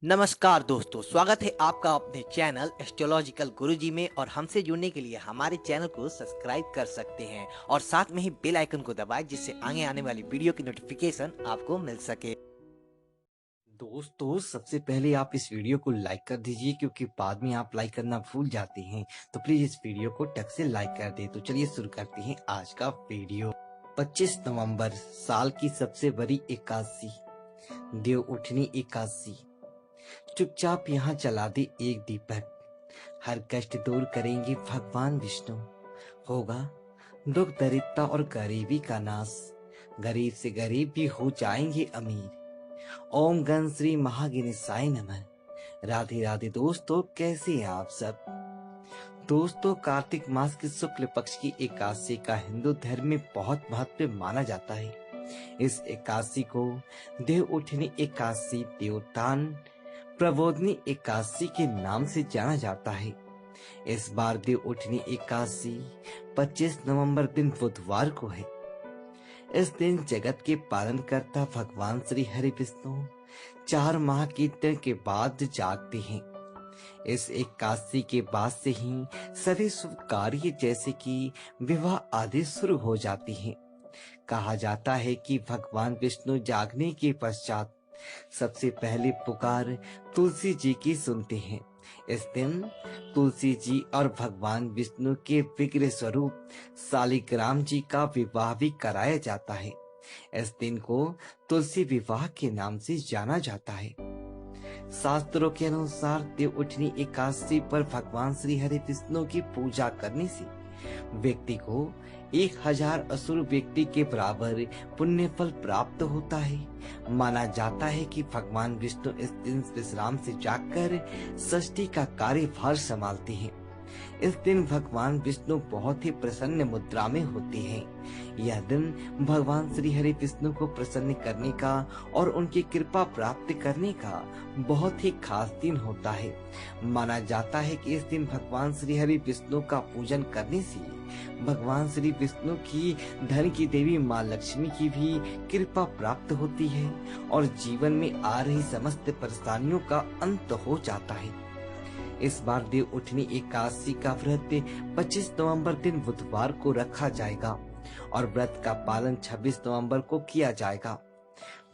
नमस्कार दोस्तों, स्वागत है आपका अपने चैनल एस्ट्रोलॉजिकल गुरुजी में। और हमसे जुड़ने के लिए हमारे चैनल को सब्सक्राइब कर सकते हैं और साथ में ही बेल आइकन को दबाएं, जिससे आगे आने वाली वीडियो की नोटिफिकेशन आपको मिल सके। दोस्तों, सबसे पहले आप इस वीडियो को लाइक कर दीजिए, क्योंकि बाद में आप लाइक करना भूल जाते हैं। तो प्लीज इस वीडियो को टक से लाइक कर दे। तो चलिए शुरू करते हैं आज का वीडियो। 25 नवंबर साल की सबसे बड़ी एकादशी, देव उठनी एकादशी। चुपचाप यहाँ जला दे एक दीपक, हर कष्ट दूर करेंगे भगवान विष्णु। होगा दुख दरिद्रता और गरीबी का नाश, गरीब से गरीब भी हो जाएंगे अमीर। ओम गण श्री महागणेशाय नमः। राधे राधे दोस्तों, कैसे हैं आप सब। दोस्तों, कार्तिक मास की शुक्ल पक्ष की एकादशी का हिंदू धर्म में बहुत महत्व माना जाता है। इस एकादशी को देव उठनी एकादशी, देवोत्थान प्रबोधनी एकादशी के नाम से जाना जाता है। इस बार देव उठनी एकादशी 25 नवंबर दिन बुधवार को है। इस दिन जगत के पालनकर्ता भगवान श्री हरि विष्णु 4 माह कीर्तन के बाद जागते हैं। इस एकादशी के बाद से ही सभी शुभ कार्य जैसे कि विवाह आदि शुरू हो जाती हैं। कहा जाता है कि भगवान विष्णु जागने के पश्चात सबसे पहले पुकार तुलसी जी की सुनते हैं। इस दिन तुलसी जी और भगवान विष्णु के विग्रह स्वरूप शालिग्राम जी का विवाह भी कराया जाता है। इस दिन को तुलसी विवाह के नाम से जाना जाता है। शास्त्रों के अनुसार देव उठनी एकादशी पर भगवान श्री हरि विष्णु की पूजा करने से व्यक्ति को 1000 असुर व्यक्ति के बराबर पुण्य फल प्राप्त होता है। माना जाता है कि भगवान विष्णु इस दिन विश्राम से जागकर षष्ठी का कार्यभार संभालते हैं। इस दिन भगवान विष्णु बहुत ही प्रसन्न मुद्रा में होते हैं। यह दिन भगवान श्री हरि विष्णु को प्रसन्न करने का और उनकी कृपा प्राप्त करने का बहुत ही खास दिन होता है। माना जाता है कि इस दिन भगवान श्री हरि विष्णु का पूजन करने से भगवान श्री विष्णु की धन की देवी माँ लक्ष्मी की भी कृपा प्राप्त होती है और जीवन में आ रही समस्त परेशानियों का अंत हो जाता है। इस बार देव उठनी एकादशी का व्रत 25 नवंबर दिन बुधवार को रखा जाएगा और व्रत का पालन 26 नवंबर को किया जाएगा।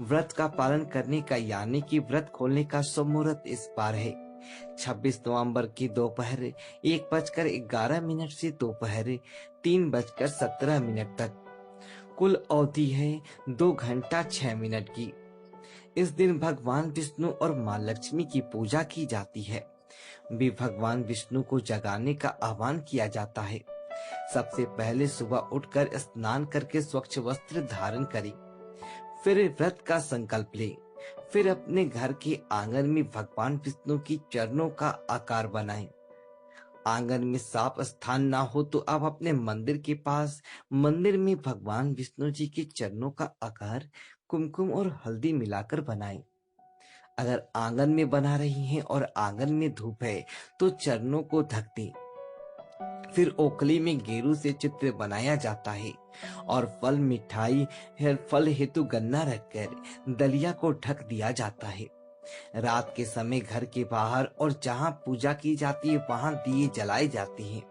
व्रत का पालन करने का यानी कि व्रत खोलने का शुभ मुहूर्त इस बार है 26 नवंबर की दोपहर 1:11 से दोपहर 3:17 तक। कुल अवधि है 2 घंटा 6 मिनट की। इस दिन भगवान विष्णु और माँ लक्ष्मी की पूजा की जाती है। भी भगवान विष्णु को जगाने का आह्वान किया जाता है। सबसे पहले सुबह उठकर स्नान करके स्वच्छ वस्त्र धारण करें, फिर व्रत का संकल्प ले, फिर अपने घर के आंगन में भगवान विष्णु की चरणों का आकार बनाएं। आंगन में साफ स्थान ना हो तो आप अपने मंदिर के पास मंदिर में भगवान विष्णु जी के चरणों का आकार कुमकुम और हल्दी मिलाकर बनाएं। अगर आंगन में बना रही हैं और आंगन में धूप है तो चरणों को ढक दें। फिर ओखली में गेरू से चित्र बनाया जाता है और फल मिठाई फल हेतु गन्ना रखकर दलिया को ढक दिया जाता है। रात के समय घर के बाहर और जहाँ पूजा की जाती है वहां दिए जलाए जाते हैं।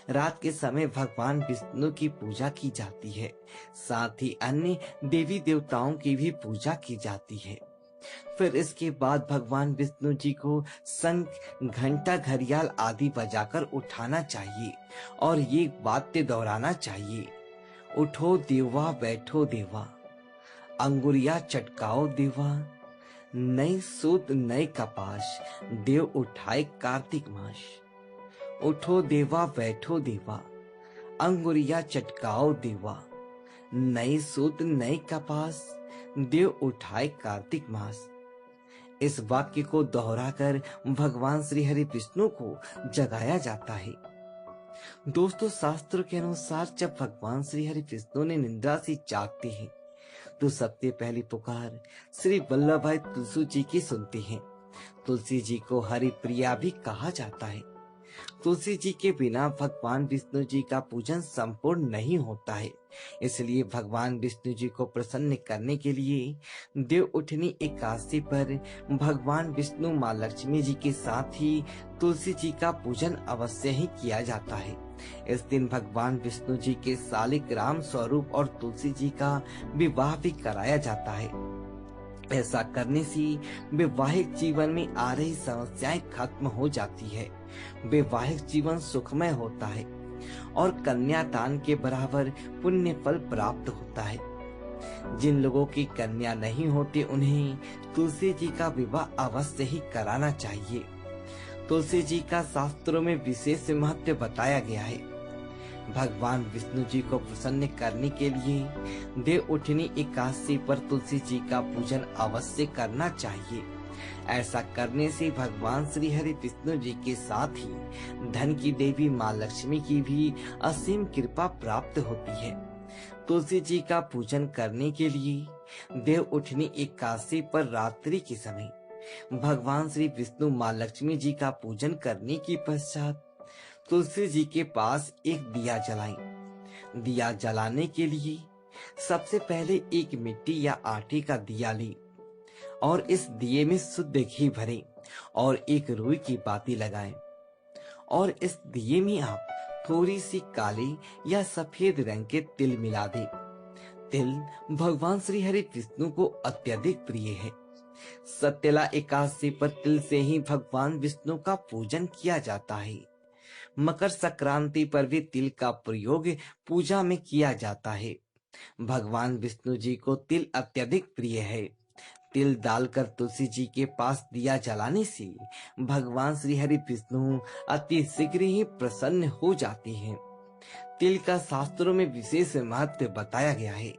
रात के समय भगवान विष्णु की पूजा की जाती है, साथ ही अन्य देवी देवताओं की भी पूजा की जाती है। फिर इसके बाद भगवान विष्णु जी को शंख, घंटा, घड़ियाल आदि बजाकर उठाना चाहिए और ये वाद्य दोहराना चाहिए। उठो देवा बैठो देवा, अंगुरिया चटकाओ देवा, नई सूत नए कपाश, देव उठाए कार्तिक मास। उठो देवा बैठो देवा, अंगुरिया चटकाओ देवा, नई सूत नए कपास, देव उठाए कार्तिक मास। इस वाक्य को दोहराकर भगवान श्री हरि विष्णु को जगाया जाता है। दोस्तों, शास्त्र के अनुसार जब भगवान श्री हरि विष्णु ने निद्रा से जागते हैं तो सबसे पहली पुकार श्री वल्लभ भाई तुलसी जी की सुनते हैं। तुलसी जी को हरि प्रिया भी कहा जाता है। तुलसी जी के बिना भगवान विष्णु जी का पूजन संपूर्ण नहीं होता है। इसलिए भगवान विष्णु जी को प्रसन्न करने के लिए देव उठनी एकादशी पर भगवान विष्णु माँ लक्ष्मी जी के साथ ही तुलसी जी का पूजन अवश्य ही किया जाता है। इस दिन भगवान विष्णु जी के शालिग्राम स्वरूप और तुलसी जी का विवाह भी कराया जाता है। ऐसा करने से वैवाहिक जीवन में आ रही समस्याएं खत्म हो जाती है, वैवाहिक जीवन सुखमय होता है और कन्यादान के बराबर पुण्य फल प्राप्त होता है। जिन लोगों की कन्या नहीं होती उन्हें तुलसी जी का विवाह अवश्य ही कराना चाहिए। तुलसी जी का शास्त्रों में विशेष महत्व बताया गया है। भगवान विष्णु जी को प्रसन्न करने के लिए देव उठनी एकादशी पर तुलसी जी का पूजन अवश्य करना चाहिए। ऐसा करने से भगवान श्री हरि विष्णु जी के साथ ही धन की देवी माँ लक्ष्मी की भी असीम कृपा प्राप्त होती है। तुलसी जी का पूजन करने के लिए देव उठनी एकादशी पर रात्रि के समय भगवान श्री विष्णु माँ लक्ष्मी जी का पूजन करने के पश्चात तुलसी जी के पास एक दिया जलाएं। दिया जलाने के लिए सबसे पहले एक मिट्टी या आटे का दिया लें और इस दिए में शुद्ध घी भरें और एक रुई की बाती लगाएं और इस दिए में आप थोड़ी सी काली या सफेद रंग के तिल मिला दें। तिल भगवान श्री हरि विष्णु को अत्यधिक प्रिय है। सत्यला एकादशी पर तिल से ही भगवान विष्णु का पूजन किया जाता है। मकर संक्रांति पर भी तिल का प्रयोग पूजा में किया जाता है। भगवान विष्णु जी को तिल अत्यधिक प्रिय है। तिल डालकर तुलसी जी के पास दिया जलाने से भगवान श्री हरि विष्णु अति शीघ्र ही प्रसन्न हो जाते हैं। तिल का शास्त्रों में विशेष महत्व बताया गया है।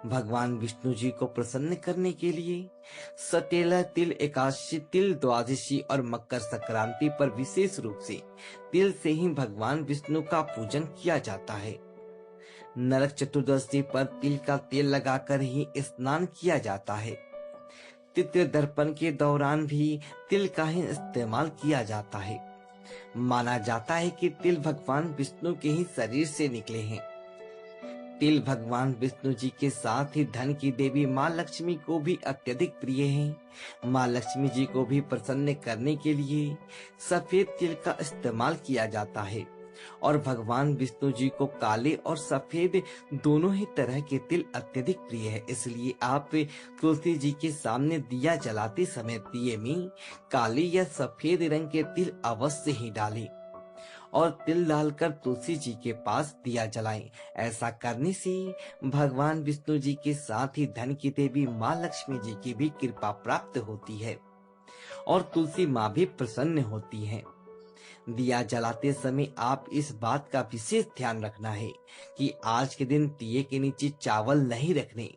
भगवान विष्णु जी को प्रसन्न करने के लिए सतेला तिल एकादशी, तिल द्वादशी और मकर संक्रांति पर विशेष रूप से तिल से ही भगवान विष्णु का पूजन किया जाता है। नरक चतुर्दशी पर तिल का तेल लगाकर ही स्नान किया जाता है। पितृ दर्पण के दौरान भी तिल का ही इस्तेमाल किया जाता है। माना जाता है कि तिल भगवान विष्णु के ही शरीर से निकले हैं। तिल भगवान विष्णु जी के साथ ही धन की देवी माँ लक्ष्मी को भी अत्यधिक प्रिय है। माँ लक्ष्मी जी को भी प्रसन्न करने के लिए सफेद तिल का इस्तेमाल किया जाता है और भगवान विष्णु जी को काले और सफेद दोनों ही तरह के तिल अत्यधिक प्रिय है। इसलिए आप तुलसी जी के सामने दिया जलाते समय दिए में काले या सफेद रंग के तिल अवश्य ही डालें और तिल डालकर तुलसी जी के पास दिया जलाएं। ऐसा करने से भगवान विष्णु जी के साथ ही धन की देवी माँ लक्ष्मी जी की भी कृपा प्राप्त होती है और तुलसी माँ भी प्रसन्न होती हैं। दिया जलाते समय आप इस बात का विशेष ध्यान रखना है कि आज के दिन दिए के नीचे चावल नहीं रखने,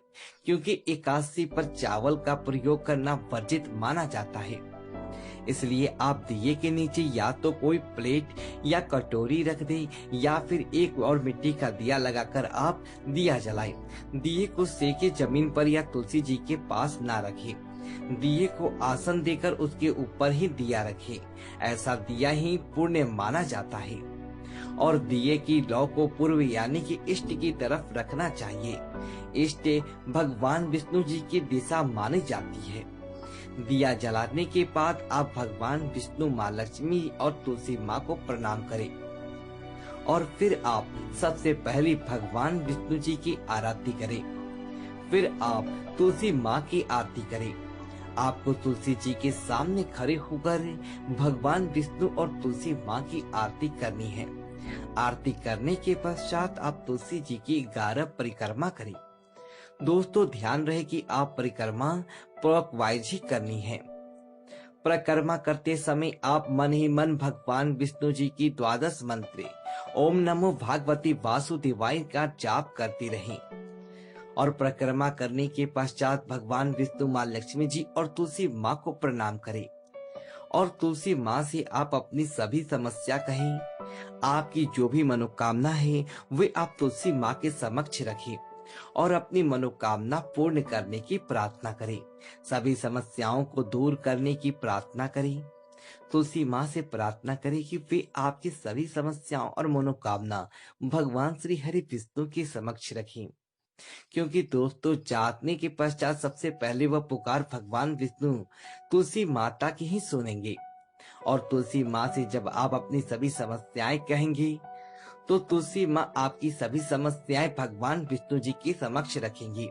क्योंकि एकादशी पर चावल का प्रयोग करना वर्जित माना जाता है। इसलिए आप दिए के नीचे या तो कोई प्लेट या कटोरी रख दें या फिर एक और मिट्टी का दिया लगाकर आप दिया जलाएं। दिए को सेके जमीन पर या तुलसी जी के पास ना रखें। दिए को आसन देकर उसके ऊपर ही दिया रखें। ऐसा दिया ही पुण्य माना जाता है और दिए की लौ को पूर्व यानी कि इष्ट की तरफ रखना चाहिए। इष्ट भगवान विष्णु जी की दिशा मानी जाती है। दिया जलाने के बाद आप भगवान विष्णु, माँ लक्ष्मी और तुलसी माँ को प्रणाम करें और फिर आप सबसे पहले भगवान विष्णु जी की आरती करें। फिर आप तुलसी माँ की आरती करें। आपको तुलसी जी के सामने खड़े होकर भगवान विष्णु और तुलसी माँ की आरती करनी है। आरती करने के पश्चात आप तुलसी जी की 11 परिक्रमा करें। दोस्तों ध्यान रहे कि आप परिक्रमा क्लॉकवाइज ही करनी है। परिक्रमा करते समय आप मन ही मन भगवान विष्णु जी की 12 मंत्र ओम नमो भगवती वासुदेवाय का जाप करती रहें और परिक्रमा करने के पश्चात भगवान विष्णु, माँ लक्ष्मी जी और तुलसी माँ को प्रणाम करें और तुलसी माँ से आप अपनी सभी समस्या कहें। आपकी जो भी मनोकामना है वे आप तुलसी माँ के समक्ष रखें और अपनी मनोकामना पूर्ण करने की प्रार्थना करें। सभी समस्याओं को दूर करने की प्रार्थना करें। तुलसी माँ से प्रार्थना करें कि वे आपकी सभी समस्याओं और मनोकामना भगवान श्री हरि विष्णु के समक्ष रखें। क्योंकि दोस्तों, जागने के पश्चात सबसे पहले वह पुकार भगवान विष्णु तुलसी माता की ही सुनेंगे। और तुलसी माँ से जब आप अपनी सभी समस्याएं कहेंगे, तो तुलसी माँ आपकी सभी समस्याएं भगवान विष्णु जी के समक्ष रखेंगी,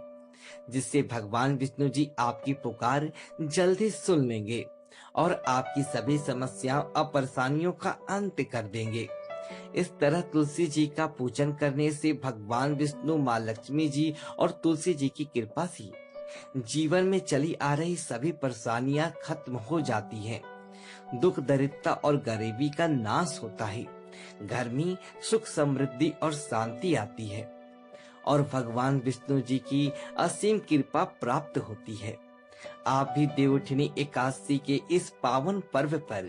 जिससे भगवान विष्णु जी आपकी पुकार जल्दी सुन लेंगे और आपकी सभी समस्याओं और परेशानियों का अंत कर देंगे। इस तरह तुलसी जी का पूजन करने से भगवान विष्णु, माँ लक्ष्मी जी और तुलसी जी की कृपा से जीवन में चली आ रही सभी परेशानियां खत्म हो जाती हैं। दुख, दरिद्रता और गरीबी का नाश होता है। घर में सुख, समृद्धि और शांति आती है और भगवान विष्णु जी की असीम कृपा प्राप्त होती है। आप भी देवउठनी एकादशी के इस पावन पर्व पर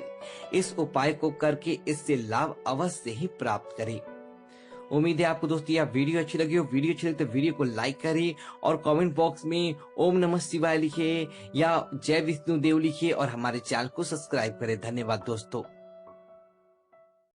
इस उपाय को करके इससे लाभ अवश्य ही प्राप्त करें। उम्मीद है आपको दोस्तों यह वीडियो अच्छी लगी हो। वीडियो अच्छी लगी तो वीडियो को लाइक करें और कमेंट बॉक्स में ओम नमः शिवाय लिखिए या जय विष्णु देव लिखिए और हमारे चैनल को सब्सक्राइब करें। धन्यवाद दोस्तों।